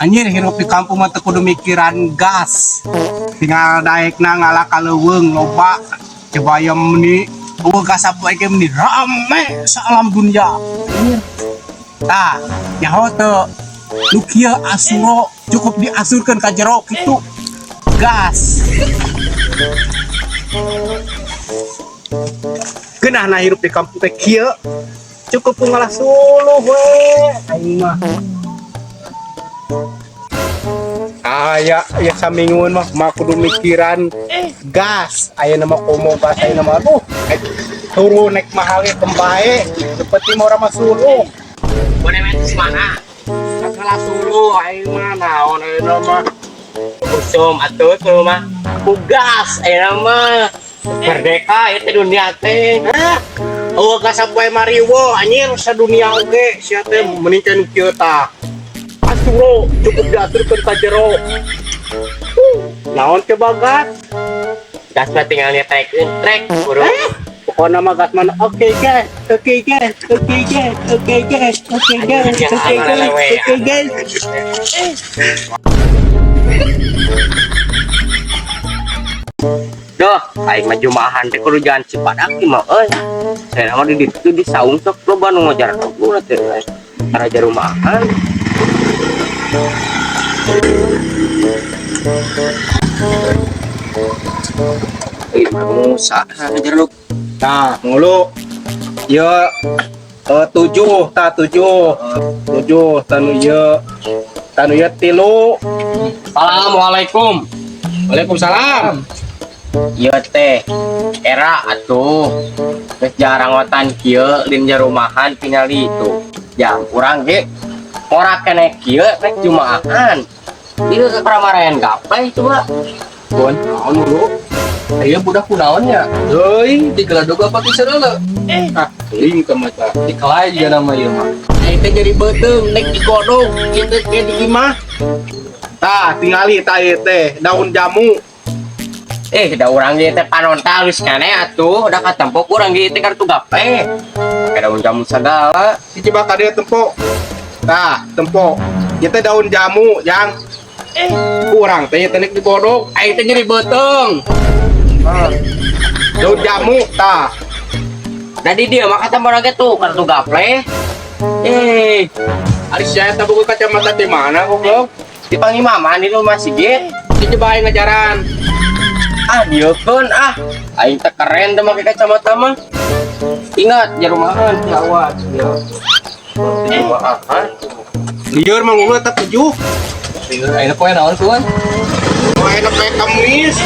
Anjir hirup di kampung mah teu kudu mikiran gas. Tinggal daek na ngala kaleuweung loba. Coba yang meni eueuh gas apa ge meni rame salam dunia. Anjir. Tah, nyaho teu nu kieu asuro cukup diasurkeun ka jero kitu. Gas. Geunah na hirup di kampung teh kieu. Cukup ngalah suluh we. Aing mah ya samingun mah kudu mikiran gas aya nama komo gas aya nama turun naik mahal ge kembae seperti mau ramah suruh boleh main di mana kalah suruh aing mah naon aya nama kusum atuh tuh mah tugas aya nama merdeka eta dunia teh eueuh gas sapoe mariwo anjir sadunia oge sia teh meuning teh nu kieu tah asuro cukup diaturkeun ka jero. Naon coba gas? Gas mah tinggal nyetekeun trek bro. Pokona mah gas mana oke gas. Duh, aing mah jumaahan teh kudu jangan cipadak mah euy. Saya mah di ditu di saung sok loba nu ngajar aku teh. Tara rumahan. Musa jeruk. Nah, ngulu. Ya 7 tanu ya 3. Assalamualaikum. Waalaikumsalam. Ieu teh era atuh. Geus jarang watan kieu lin jarumahan tingali itu. Jam urang ge ora kene kieu rek jumaahan. Ieu keramarayan gapai coba. Pun naon dulu? Aya budak kunaonnya? Euy, digeladog apa teh sareula? Teuing ka mata. Dikelai juga nama ieu mah. Ai teh jadi beuteung nek digodog kieu teh di imah. Tah, tingali tah ieu teh daun jamu. Da urang ge teh panontal geus kene atuh, da katempo urang ge teh kartu gape. Pake daun jamu sagala. Dicoba ka dieu tempo. Tah, tempo. Ieu teh daun jamu, Jang. Kurang teh nek digodog, ai teh jadi beuteung. Daun jamu tah. Dari dia mah kata orang tuh kartu gaple. Ari saya teh buku kacamata di mana goblok? Di Pangimaman di rumah Sigit. Dicoba aing ngajaran. Dieukun aing teh keren teh make kacamata mah. Ingat jarumahan jawat ya. Lieur mah ngulu eta 7. Lieur ayeuna poe naon tuan? Poe poe Kamis.